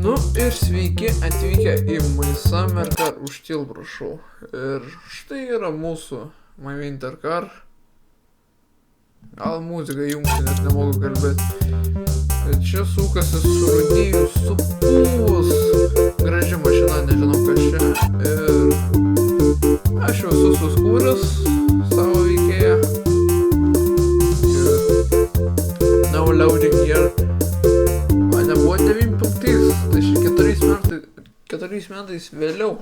Nu ir sveiki atvykę į Maisamerkar užtil, prašau. Ir štai yra mūsų Wintercar. Gal muziką jungti, nes nemogu kalbėti. Ir čia sukasi surūdėjus supūvus. Graži mašina, nežinau kas čia. Ir aš jau esu suskūręs savo veikėją. Now loading here. Man nebuvo 95, tai čia 4 metais vėliau.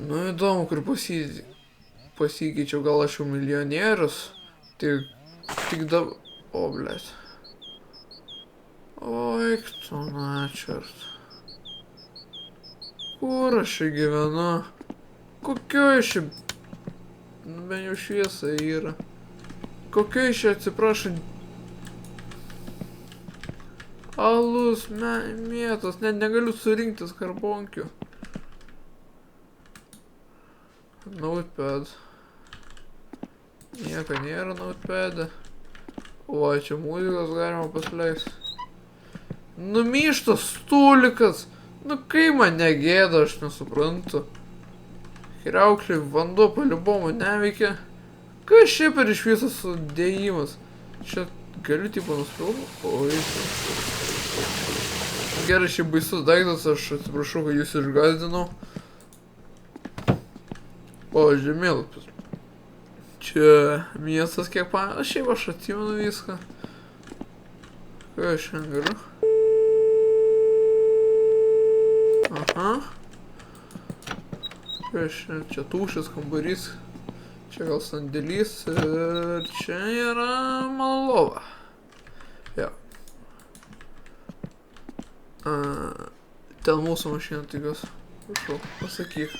Nu įdomu, kur pasikeičiau, gal aš jau milijonierius. Tik dabar... O, blėt. Oi, tu načert. Kur aš čia gyvenu? Kokioj čia... Nu, bent jau šviesa yra. Kokioj čia, atsiprašau... Alus, mėtas, net negaliu surinkti skarbonkių. Notepad. Nieko nėra notepad. O, čia muzikos galima pasileisti. Numyštas stūlikas. Nu kaip man negėda, aš nesuprantu. Kriaukliai vanduo paliubomo neveikia. Kas čia per iš visas sudėjimas? Čia galiu tipo nuspilti? Oi. Gerai, šiaip baisus daiktas, aš atsiprašau, kad jūs išgazdinau. O, žemėlapis. Čia miestas kiek šiaip aš atsimenu viską. Ką aš šiandien galiu? Aha. Ką aš čia tuščias kambarys. Čia gal sandėlys ir čia yra mano lova. Jo. Ten mūsų mašina, tikiuosi. Prašau, pasakyk.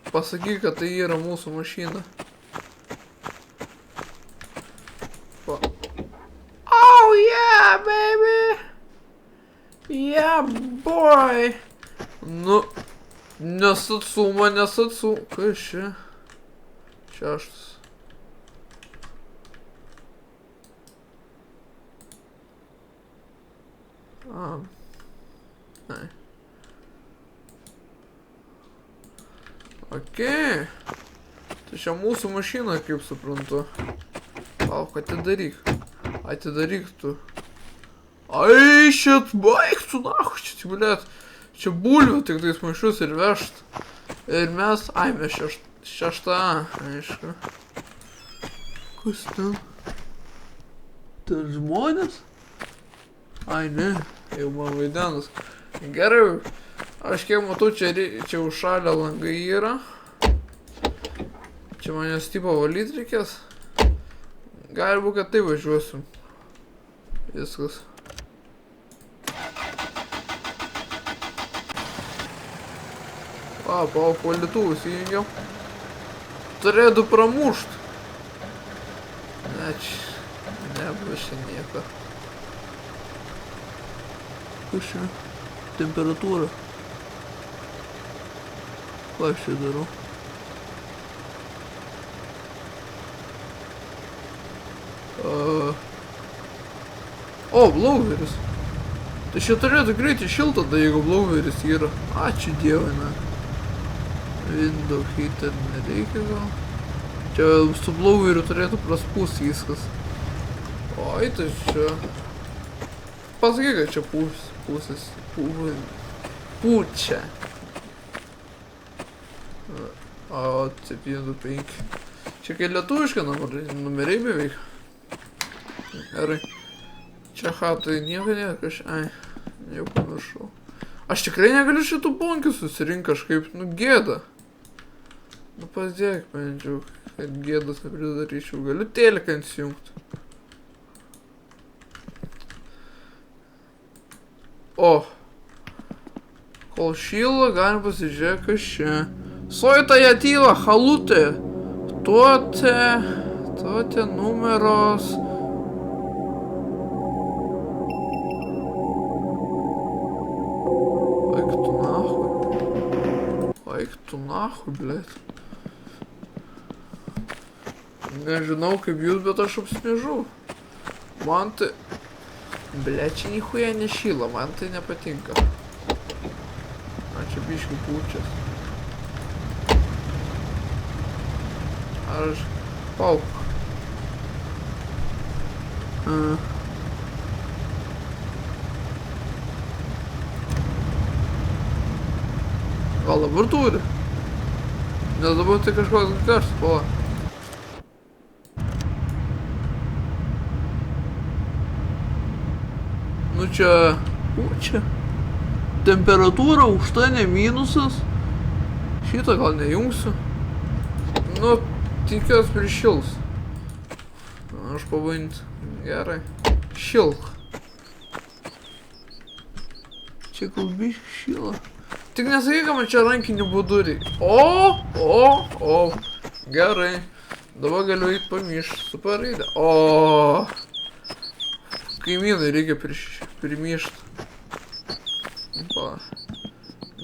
Pasakyk, kad tai yra mūsų mašina. Oh yeah, baby! Yeah, boy! Nu, nesatsuma. Kas čia? 6. Ai. Okei. Tai čia mūsų mašina, kaip suprantu. Lauk, atidaryk. Atidaryk tu. Ai, šit, baik tu, nahu, čia, blėt. Čia bulvių tik tais maišus ir vežt. Ir mes, ai, mes šešta, aišku. Kas ten? Ten žmonės? Ai, ne, jau man vaidenas. Gerai, aš kiek matau, čia užšalę langai yra. Čia manęs tipo valyti reikės. Gali būt, kad tai važiuosim. Viskas. Palauk, valytuvus įjungiau. Turėtų pramušt. Ne, čia nebuvo nieko. Kas čia? Temperatūra. Ką aš čia darau? O, blauveris. Tai čia turėtų greitai šilta, tai jeigu blauveris yra. Ačiū Dievui, na. Window heater nereikia gal. Čia su blauveriu turėtų praspūst viskas. Oi, tai čia... Pasakyk, kad čia pusės. Pučia. O, 725. Čia kai lietuviška numeriai beveik. Gerai. Čia hatai nieko nėra, ai, jau pamiršau. Aš tikrai negaliu šitų bonkių susirinkti kažkaip, nu gėda. Nu pasidėk, bandžiau, kad gėdas nepridaryčiau. Galiu teleką įsijungti. O. Kol šyla, galim pasižiūrėti, kas čia. Soitaja tyla, halutė. Tuote numeros. Eik tu nahui, blėt. Nežinau kaip jūs, bet aš apsmėžau. Man tai... Ble, čia nichuja nešyla, man tai nepatinka. čia biškių pučias. Aš... Pauk. Gal dabar turi? Nes dabar tai kažkoks garsas, pala. Nu čia... Pučia. Temperatūra aukšta, ne minusas. Šitą gal nejungsiu. Nu, tikiuosi prišils. Aš pabandyti. Gerai. Šilk. Čia kalbiškai šila. Tik nesakyk, kad man čia rankiniu būdu reikia. O. Gerai. Dabar galiu eiti pamišti. Super reikia. O. Kaimynai reikia primyšti. Pa.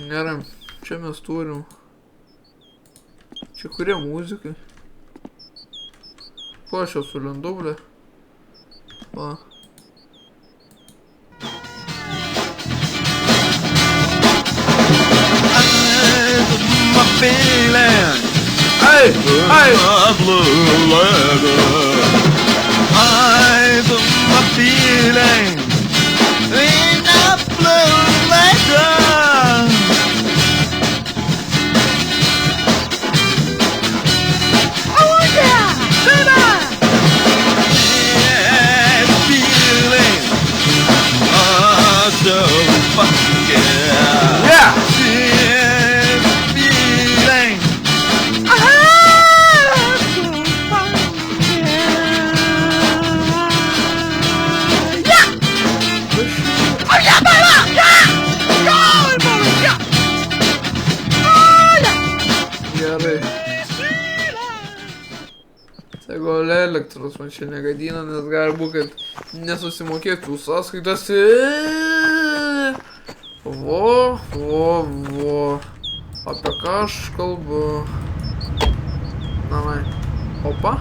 Gerai. Čia mes turim. Čia kurie muzikai? Ko aš jau sulendu, ble? Va. My feeling, Hey! a blue leather. My feeling, in a blue leather. Oh yeah, feeling, so fucking yeah. Yeah! Gerai. Tegul elektros man čia negadina, nes gali būti, kad nesusimokėtų sąskaitas. Vo. Apie ką aš kalbu? Namai. Opa.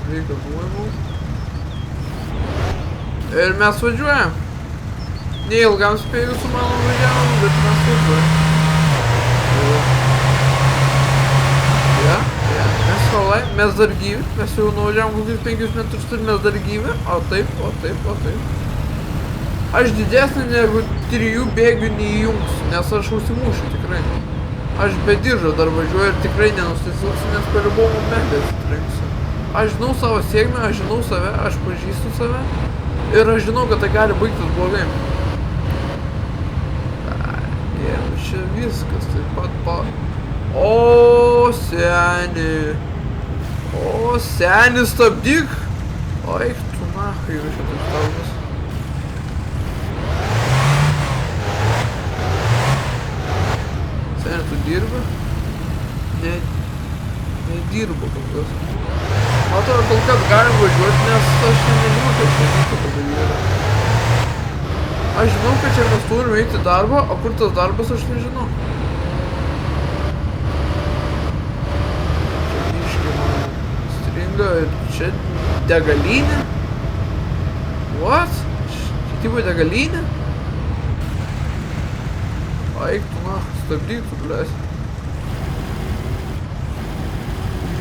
Reikia duojimų. Ir mes važiuojam. Neilgam spėjus su mano važiavom, bet mes važiuojam. Mes salai, mes dar gyvi. Mes jau nuvažiavom kokius 5 metrus ir mes dar gyvi. O taip. Aš didesnį negu 3 bėgių neįjungsiu, nes aš užsimušiu tikrai. Aš be diržo dar važiuoju ir tikrai nenusisuksiu, nes per ribomų medę atsitrenksiu. Aš žinau savo sėkmę, aš žinau save, aš pažįstu save. Ir aš žinau, kad tai gali baigtis blogai. Čia viskas taip pat O, seni, stabdyk! Eik tu nachai, jau šitas stabdas. Seni, tu dirbi? Nedirbu kol kas. Matau, kol kas galim važiuoti, nes aš nežinau, kad čia vyksta padaryti. Aš žinau, kad čia mes turime eiti darbą, o kur tas darbas aš nežinau. Čia biškai man stringa ir čia degalinė. What? Čia tipo degalinė? Eik tu na, stabdyk tu, blės.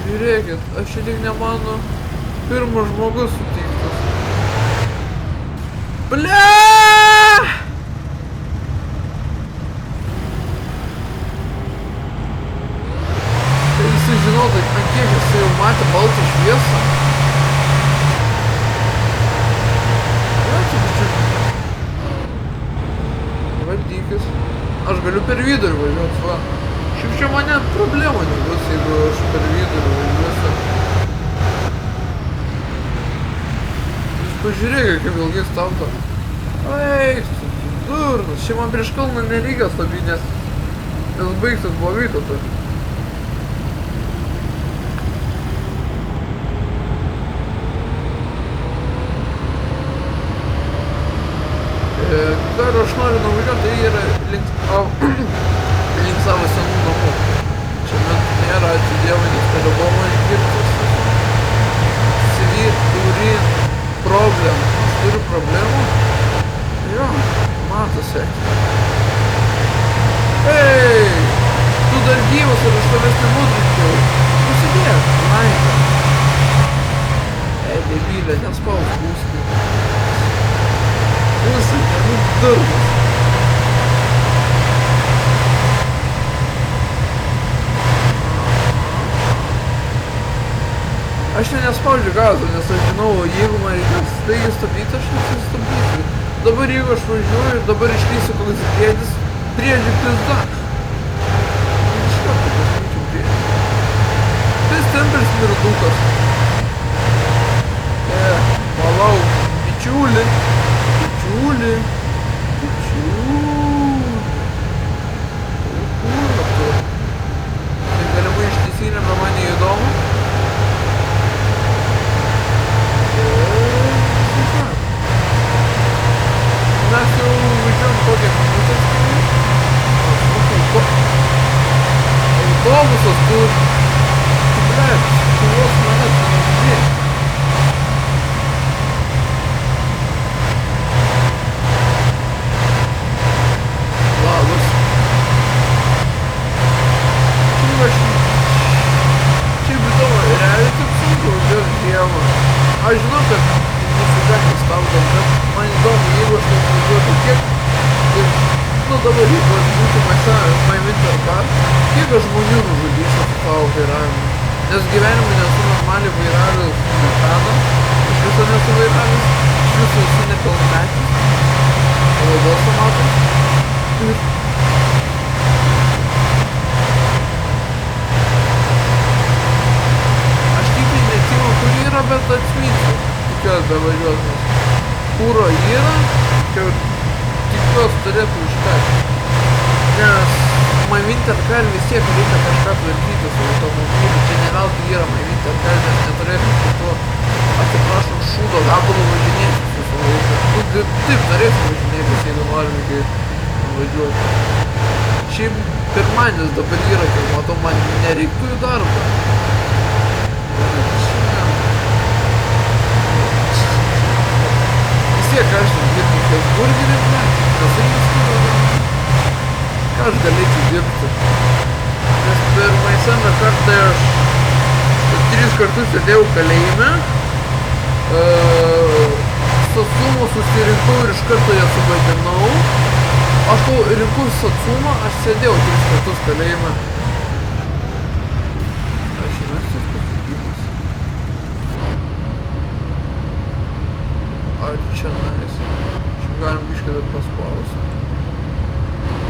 Žiūrėkit, aš čia tik ne mano pirmas žmogus sutiktas. Ble! Tai jisai žinotų, ant kiek jisai jau matė baltą šviesą. Valdykis. Aš galiu per vidurį važiuoti, va. Šiaip čia man net problemų nebus, jeigu aš per vidurį važiuosiu. Jūs pažiūrėkit, kaip ilgai stabdo. Eik, durnas, čia man prieš kalną nereikia stabdyti, nes baigtas blogai tada. Dar aš noriu nuvažiuoti, tai yra link savo senų namų. Čia man nėra, ačiū Dievui, nes telefoną išgirtas. CV turi problemą. durnas. Aš čia nespaudžiu gazo, nes aš žinau, jeigu man reikės staigiai stabdyti, aš nesustabdysiu. Dabar jeigu aš važiuoju ir dabar išlysiu koks briedis, briedžių pizda. Iš karto paskyčiau briedį. Tai stemplis mirdukas. Palauk, bičiuli. Bičiuli. Bičiuli. Kur tu? Tai galimai ištisinė, bet man neįdomu. Mes jau važiuojam kokią minutę skirį. Autobusas tu... Blėt, tu vos mane sunaudži. Labas. Šiaip įdomu, realiai taip sunku važiuoti žiemą. Aš žinau, kad mūsų džekas stabdo, bet man įdomu, jeigu aš taip važiuotų kiek ir, nu dabar jeigu aš būtų My Winter Car, kiek aš žmonių nužudyčiau su tavo vairavimu. Nes gyvenime nesu normaliai vairavęs metadą, iš viso nesu vairavęs, iš viso esu nepilnametis, laidos amatas. Ir aš tikiai neatsimenu, kur yra, bet atsminsiu. Tikiuosi bevažiuodamas. Kuro yra, tikiuosi turėtų užtekti. Nes My Winter Car vis tiek reikia kažką tvarkyti su automobiliu. Čia ne veltui yra My Winter Car, nes neturėsim su tuo, atsiprašom, šūdo gabalu važinėtis visą laiką. Nu, taip norėsim važinėtis, jeigu norime važiuoti. Šiaip pirmadienis dabar yra, kai matau, man nereiktų į darbą. Kiek aš dirbti šios burgerį, ką aš galėčiau dirbti? Nes per maiseną kartą aš 3 kartus sėdėjau kalėjime, Satsumą susirinkau ir iš karto ją suvaidinau. Aš kol rinkau Satsumą, aš sėdėjau 3 kartus kalėjime. Aš įmestas pasitikimas. Ar čia nais? Čia galim biškai dar paspausti.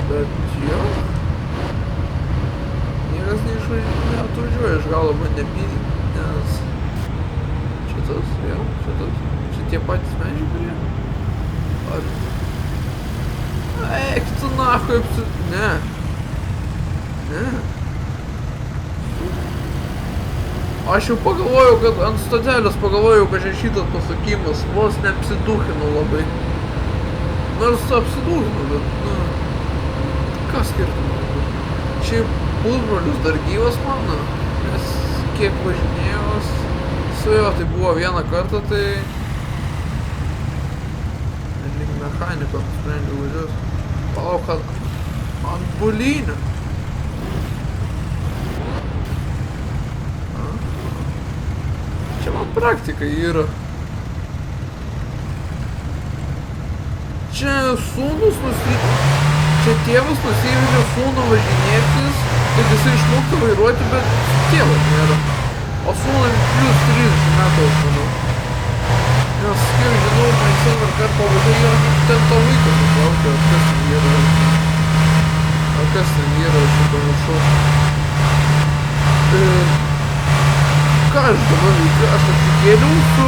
Bet jo. Niekas neatvažiuoja iš galo man nepydi, nes šitas, jo, šitas. Čia tie patys medžiai kurie. Ar... Eik tu nahui Ne. Ne. Aš jau pagalvojau, kad ant stotelės pagalvojau, kad čia šitas pasakymas vos neapsiduchinu labai. Nors apsiduchinu, bet, nu, kas skirtumas? Šiaip pusbrolis dar gyvas mano, nes kiek važinėjau su juo, tai buvo vieną kartą, tai lyg mechaniko nusprendžiau važiuoti. Palauk, kad ant bulinio. Čia man praktika yra. Čia sūnus Čia tėvas nusivežė sūnų važinėtis, kad jisai išmoktų vairuoti, bet tėvo nėra. O sūnui plius 30 metų, aš manau. Nes, kiek žinau, man Winter Car pavadėjo, ten to vaiką suklausė, ar kas ten yra. Ar kas ten yra, aš jau pamiršau. Ką aš dabar veikiu? Aš atsikėliau su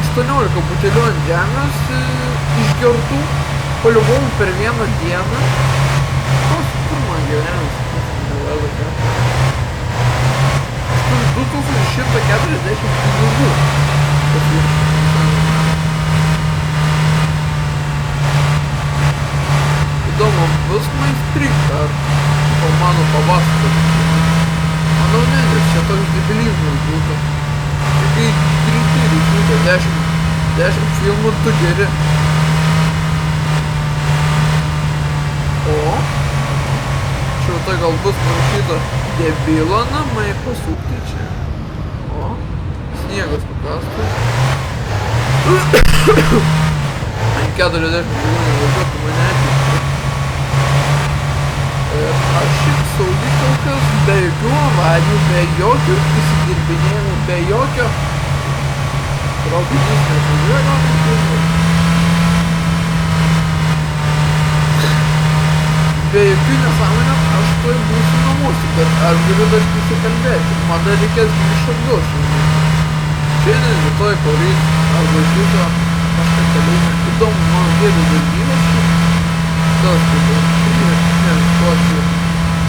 18 butelių ant žemės išgertų, paliuvom per vieną dieną. Kur man gyvenimas? Nevada ką. 2140 pinigų. Įdomu, bus maistrik ar po mano pavasario. Manau ne, nes čia toks debilizmas būtų. Tai kai greitai reikia 10 filmų tu geri. O? Čia tai gal bus parašyta debilo namai pasukti čia. O? Sniegas nukastas. Ant 40 gyvūnų važiuotų mane. saugi kol kas, be jokių avarijų, be jokių įsidirbinėjimų, be jokio traukinys nevažiuoja, gal nevažiuoja. Be jokių nesąmonių aš tuoj būsiu namuose, bet aš galiu dar prisikalbėti. Man dar reikės grįžti atgal šiandien. Šiandien, rytoj, poryt, arba iš viso kažką kalėjime. Įdomu, mano dėdė dar gyvas šiaip. Tas kaip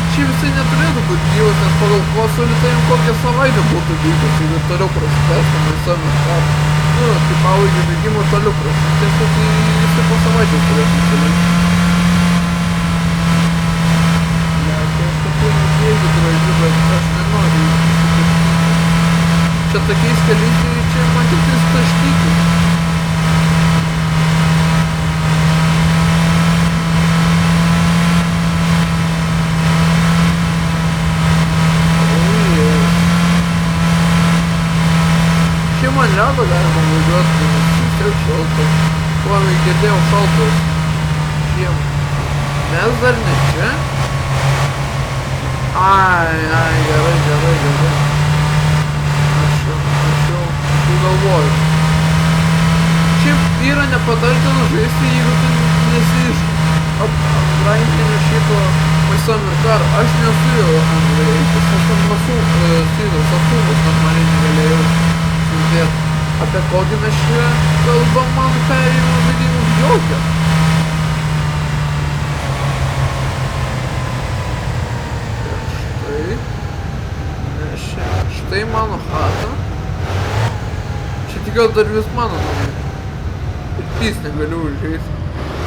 šiaip visai neturėtų būti gyvas, nes pagal kosulį tai jau kokią savaitę būtų gyvas, jeigu toliau prasitęstumai savo kartą. Nu, tai pavaidžiu bėgimo toliau prasitęstų, tai jisai po savaitės turėtų įsilenkti. Jeigu gražiu, bet aš nenoriu įsitikti. Čia tokiais keliais, tai čia man tik tais taškyti. Čia man ledo galima važiuoti, nes vis tiek šalta. Kuo girdėjau šaltos žiemą. Mes dar ne čia. Ai, gerai. Aš jau galvoju. Šiaip yra nepatartina žaisti, jeigu tu nesi iš aprankinio šito Maison Mercado. Aš nesu jau Andrėjus, aš tam Sasūmus normaliai negalėjau sudėti. Apie kokį mes čia kalbam, man perėjimo žaidimų jokio. Štai mano chata. Čia tik gal dar vis mano namai. Ir pys negaliu užžeisti.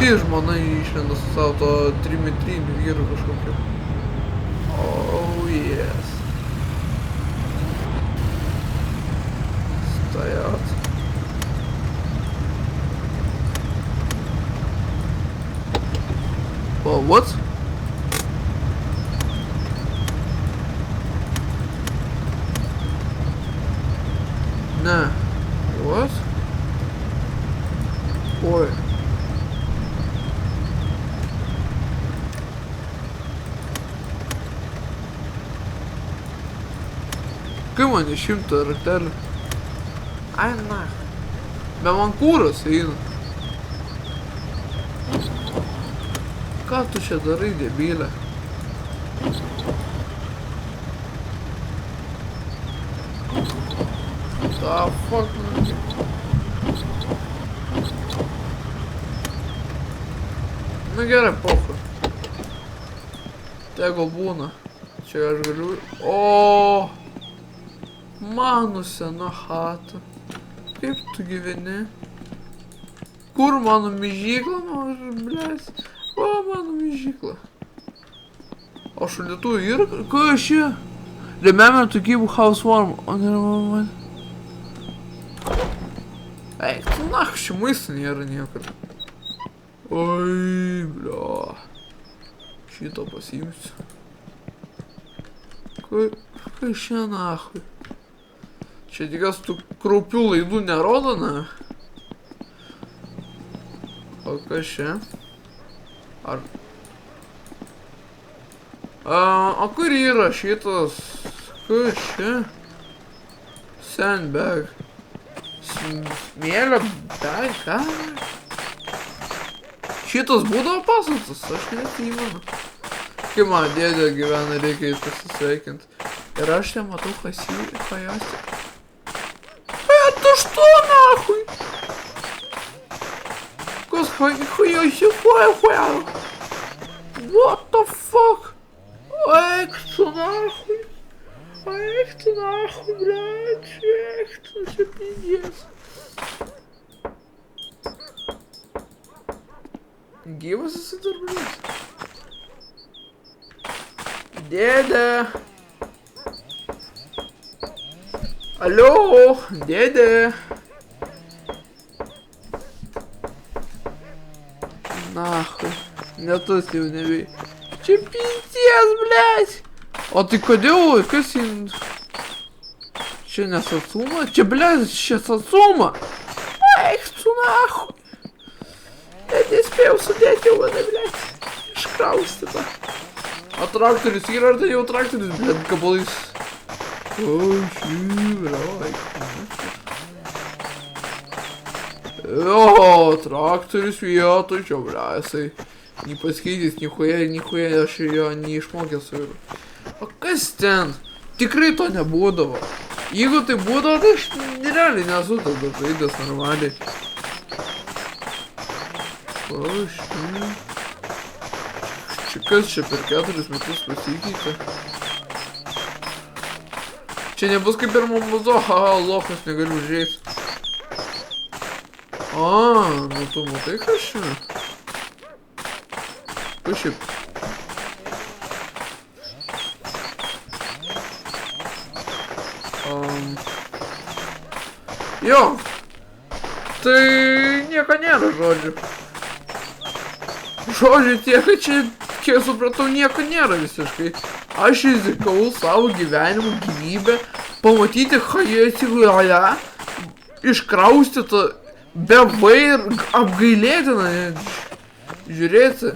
Pys žmona išlenda su savo to trimetriniu vyru kažkokiu. Oh yes. Stajat. Oh, what? Nah. What? Oi. Kaip man išimta raktelį? Ai, na. Be man kūras eina. Ką tu čia darai, debylė? The fuck, man? Nu gerai, pochai. Tegul būna. Čia aš galiu... O, mano sena chata. Kaip tu gyveni? Kur mano myžykla? Blės. O, mano myžykla. O šaldytuvų yra? Kas čia? Remember to keep house warm. O, neramą. Eik, tu nahų, čia maisto nėra niekada. Oi, bля. Šito pasiimsiu. Kas čia nahų? Čia tikas tų kraupių laidų nerodo, ne? O kas čia? Ar... O kur yra šitas? Kas čia? Sandbag. Smėlio bag, ką? Šitas būdavo pastatas, aš neatsimenu. Kai man dėdė gyvena, reikia jį pasisveikinti. Ir aš čia matau, kas jį pajasti. Это что нахуй? Господи, хуя. What the fuck? Эх ты нахуй, блядь, эх ты, все пиздец. Gyvas esi dar, blядь? Dėdė. Alio, dėdė. Nahui, netus jau nebei. Čia pizdies, blядь. O tai kodėl, kas jį... Čia ne Satsuma? Čia, blядь, čia Satsuma. Eik tu nahui. Net nespėjau sudėti jau mane, blядь. Iškraustyta. O traktorius yra, ar tai jau traktorius, bet gabalais. O, šyvrai. O, traktorius vietoj, čia, ble, jisai nepaskeitęs, nichuja aš jo neišmokęs vairuoti. O kas ten? Tikrai to nebūdavo. Jeigu tai būdavo, tai aš realiai nesu tada žaidęs normaliai. O, šį. Čia kas čia per 4 metus pasikeitė? Čia nebus kaip ir Mamuzo, haha, lokas negaliu užėjti. A, nu tu matai kas čia? Pašiaip. Jo. Tai nieko nėra žodžių. Žodžiu tiek, kad čia, kiek supratau, nieko nėra visiškai. Aš rizikau savo gyvenimu, gyvybę, pamatyti Hajetį iškraustytą bevai ir apgailėtiną. Žiūrėti.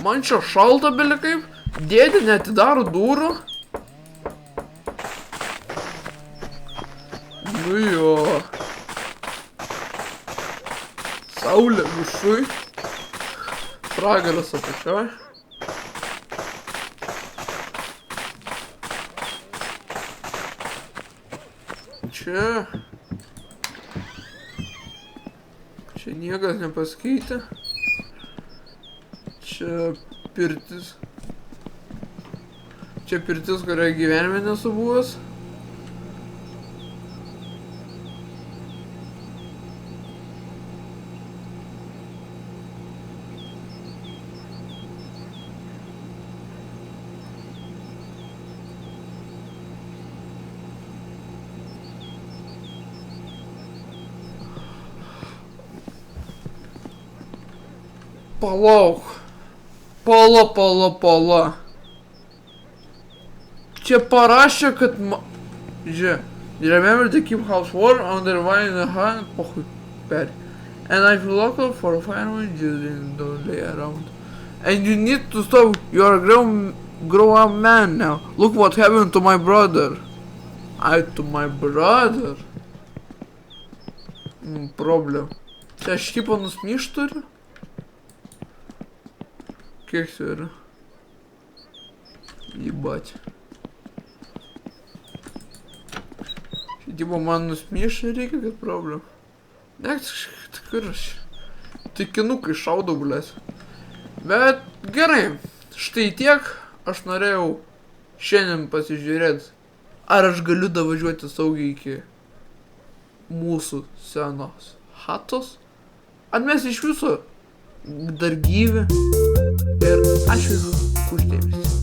Man čia šalta beli kaip, dėdė neatidaro durų. Nu jo. Saulė viršui. Pragaras apačioj. Čia niekas nepaskeitė. Čia pirtis. Čia pirtis, kurioje gyvenime nesu buvęs. Palauk. Pala. Čia parašė, kad Žiūrėk. Remember to keep house warm under wine in the hand. Pochuj. Peri. And I feel local for a fine one, just don't lay around. And you need to stop. You are a grown up man now. Look what happened to my brother. To my brother? Problem. Čia aš tipo nusmyšt turiu? Kiek čia yra? Jebать. Tipo man nusmyšt reikia, kad problem. Ne, tikrai aš. Tai kinukai šaudau, blės. Bet gerai. Štai tiek aš norėjau šiandien pasižiūrėti, ar aš galiu davažiuoti saugiai iki mūsų senos chatos. Ar mes iš viso dar gyvi. Ir ačiū už dėmesį.